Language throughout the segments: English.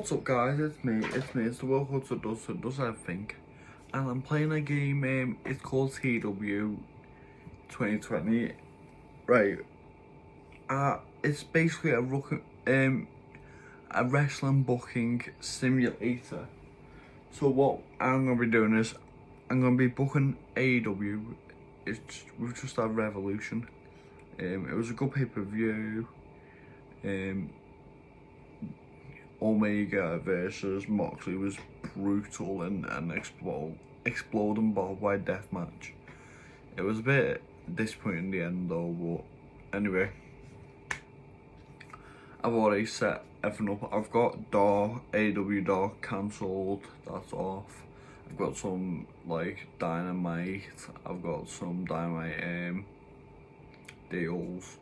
What's up guys, it's me, it's the World Cup that does everything. And I'm playing a game, it's called TEW 2020. Right, it's basically a wrestling booking simulator. So what I'm going to be doing is, I'm going to be booking AEW. We've just had Revolution. It was a good pay-per-view. Omega versus Moxley was brutal and exploding barbed wire death match. It was a bit disappointing in the end though, but anyway. I've already set everything up. I've got AEW Dark cancelled, that's off. I've got some like Dynamite, I've got some Dynamite deals.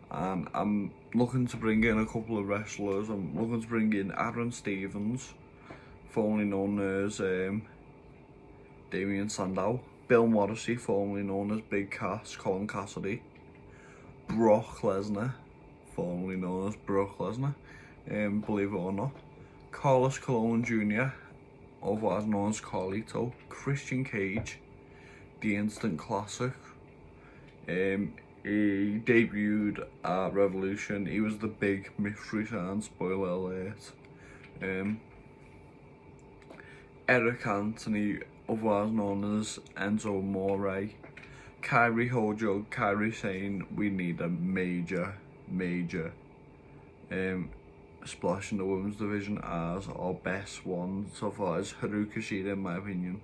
And I'm looking to bring in a couple of wrestlers. I'm looking to bring in Aaron Stevens, formerly known as Damien Sandow, Bill Morrissey, formerly known as Big Cass, Colin Cassidy, Brock Lesnar, formerly known as Brock Lesnar, believe it or not, Carlos Colon Jr., otherwise known as Carlito, Christian Cage, the Instant Classic. He debuted at Revolution. He was the big mystery sign, spoiler alert. Eric Anthony, otherwise known as Enzo Amore. Kairi Hojo, Kairi saying we need a major splash in the women's division as our best one so far is Haruka Shida, in my opinion.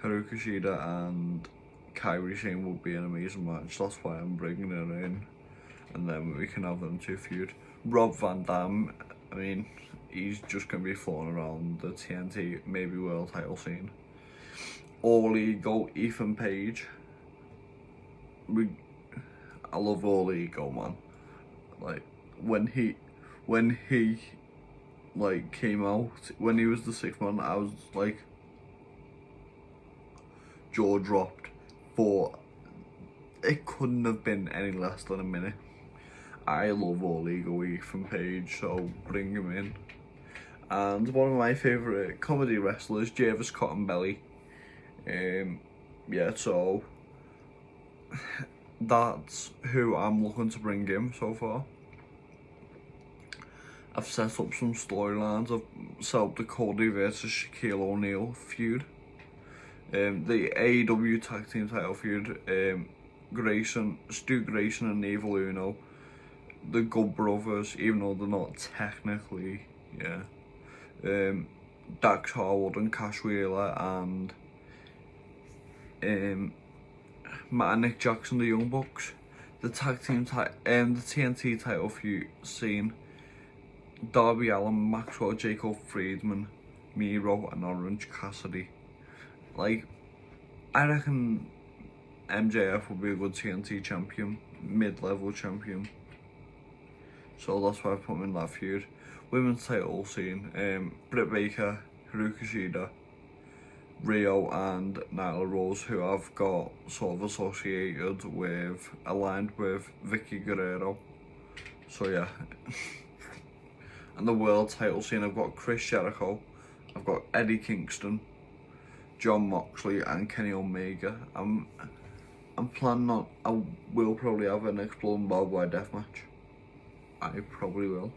Haruka Shida and Kairi Sane would be an amazing match, that's why I'm bringing her in, and then we can have them two feud. Rob Van Dam, I mean, he's just going to be floating around the TNT, maybe world title scene. All Ego, Ethan Page. I love All Ego, man. Like, when he like came out, when he was the sixth man, I was like, jaw dropped. But it couldn't have been any less than a minute. I love All Ego Ethan Page, so bring him in. And one of my favourite comedy wrestlers, Jervis Cottonbelly. Yeah, so that's who I'm looking to bring in so far. I've set up some storylines. I've set up the Cody versus Shaquille O'Neal feud. The AEW tag team title feud, Stu Grayson and Evil Uno, the Good Brothers, even though they're not technically, Dax Harwood and Cash Wheeler, and Matt and Nick Jackson, the Young Bucks. The tag team the TNT title feud scene, Darby Allin, Maxwell Jacob Friedman, Miro and Orange Cassidy. Like, I reckon MJF will be a good TNT champion, mid-level champion. So that's why I put him in that feud. Women's title scene, Britt Baker, Haruka Shida, Rio and Nyla Rose, who I've got sort of associated with, aligned with Vicky Guerrero. So yeah. And the world title scene, I've got Chris Jericho, I've got Eddie Kingston, John Moxley and Kenny Omega. I'm planning on, I will probably have an exploding barbed wire death match. I probably will.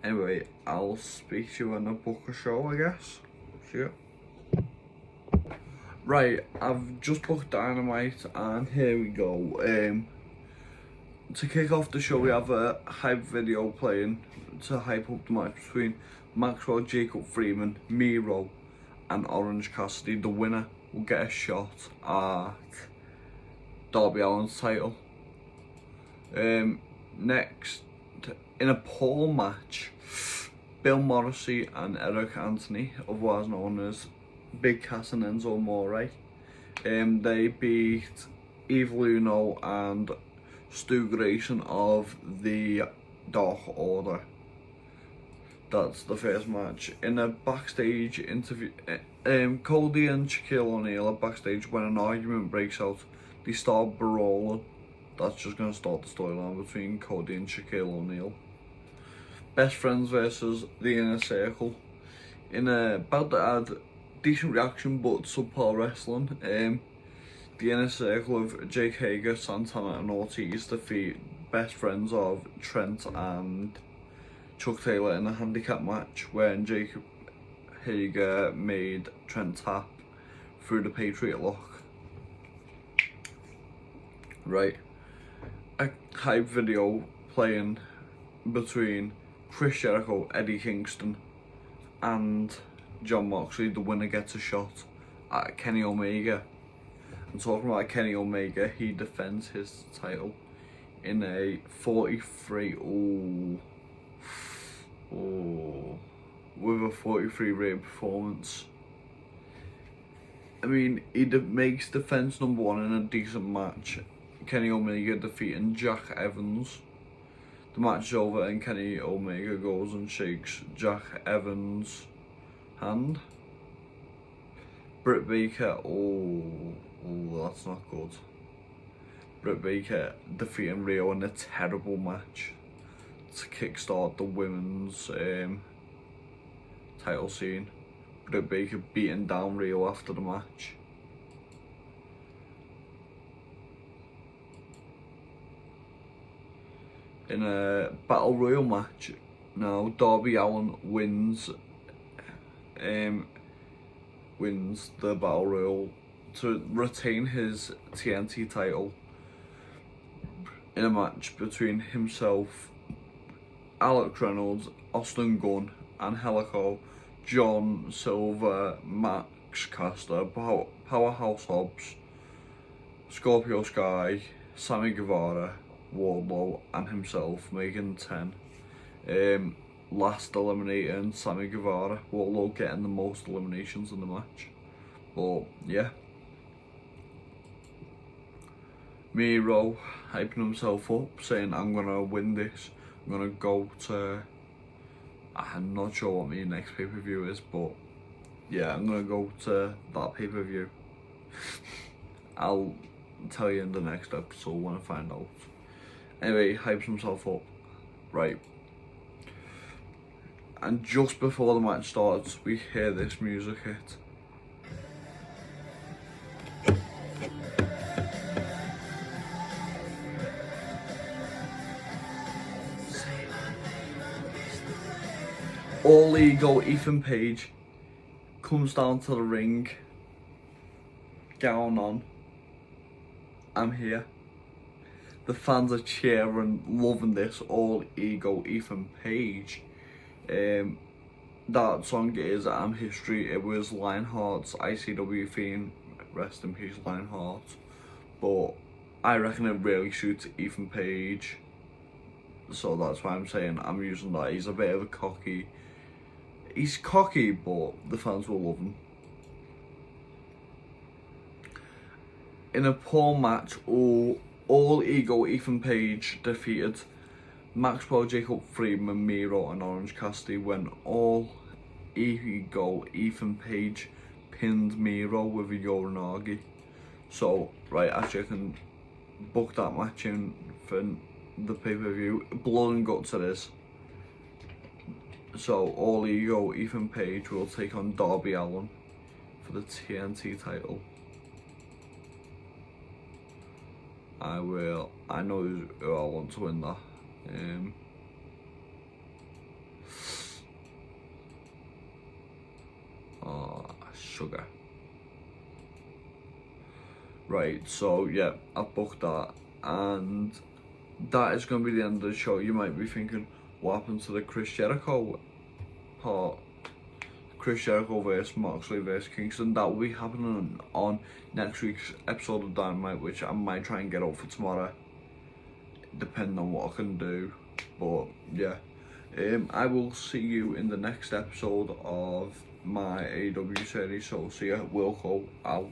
Anyway, I'll speak to you when I book a show, I guess. See ya. Right, I've just booked Dynamite and here we go. To kick off the show, we have a hype video playing to hype up the match between Maxwell Jacob Freeman, Miro and Orange Cassidy. The winner will get a shot at Darby Allin's title. Next, in a pole match, Bill Morrissey and Eric Anthony, otherwise known as Big Cass and Enzo Amore, they beat Evil Uno and Stu Grayson of the Dark Order. That's the first match. In a backstage interview, Cody and Shaquille O'Neal are backstage when an argument breaks out. They start brawling. That's just going to start the storyline between Cody and Shaquille O'Neal. Best Friends versus The Inner Circle. In a bout that had decent reaction but subpar wrestling. The Inner Circle of Jake Hager, Santana and Ortiz defeat Best Friends of Trent and Chuck Taylor in a handicap match when Jake Hager made Trent tap through the Patriot Lock. Right, a hype video playing between Chris Jericho, Eddie Kingston and John Moxley. The winner gets a shot at Kenny Omega. And talking about Kenny Omega, he defends his title in a 43 with a 43 rated performance. I mean, he makes defense number one in a decent match. Kenny Omega defeating Jack Evans. The match is over and Kenny Omega goes and shakes Jack Evans' hand. Britt Baker, that's not good. Britt Baker defeating Rio in a terrible match to kickstart the women's title scene. Britt Baker beating down Rio after the match. In a Battle Royal match, now Darby Allin wins the Battle Royal to retain his TNT title in a match between himself, Alex Reynolds, Austin Gunn and Helico, John Silver, Max Caster, Powerhouse Hobbs, Scorpio Sky, Sammy Guevara, Wardlow and himself, making 10. Last eliminating Sammy Guevara, Wardlow getting the most eliminations in the match. But yeah, Miro hyping himself up, saying I'm gonna win this. I'm gonna go to, I'm not sure what my next pay-per-view is, but yeah, I'm gonna go to that pay-per-view. I'll tell you in the next episode when I find out. Anyway, he hypes himself up. Right. And just before the match starts, we hear this music hit. All Ego Ethan Page comes down to the ring, gown on. I'm here. The fans are cheering, loving this. All Ego Ethan Page. That song is I'm History. It was Lionheart's ICW theme. Rest in peace, Lionheart. But I reckon it really suits Ethan Page. So that's why I'm saying I'm using that. He's a bit of a cocky. He's cocky, but the fans will love him. In a poor match, All Ego Ethan Page defeated Maxwell Jacob Friedman, Miro and Orange Cassidy when All Ego Ethan Page pinned Miro with a Yoranagi. So, right, actually I can book that match in for the pay-per-view. Blood and guts it is. So, All Ego Ethan Page will take on Darby Allin for the TNT title. I know who I want to win that. Sugar. Right, so yeah, I've booked that, and that is going to be the end of the show. You might be thinking, what happened to the Chris Jericho part? Chris Jericho versus Moxley versus Kingston. That will be happening on next week's episode of Dynamite, which I might try and get out for tomorrow, depending on what I can do. But yeah, I will see you in the next episode of my AEW series. So see ya. Wilco out.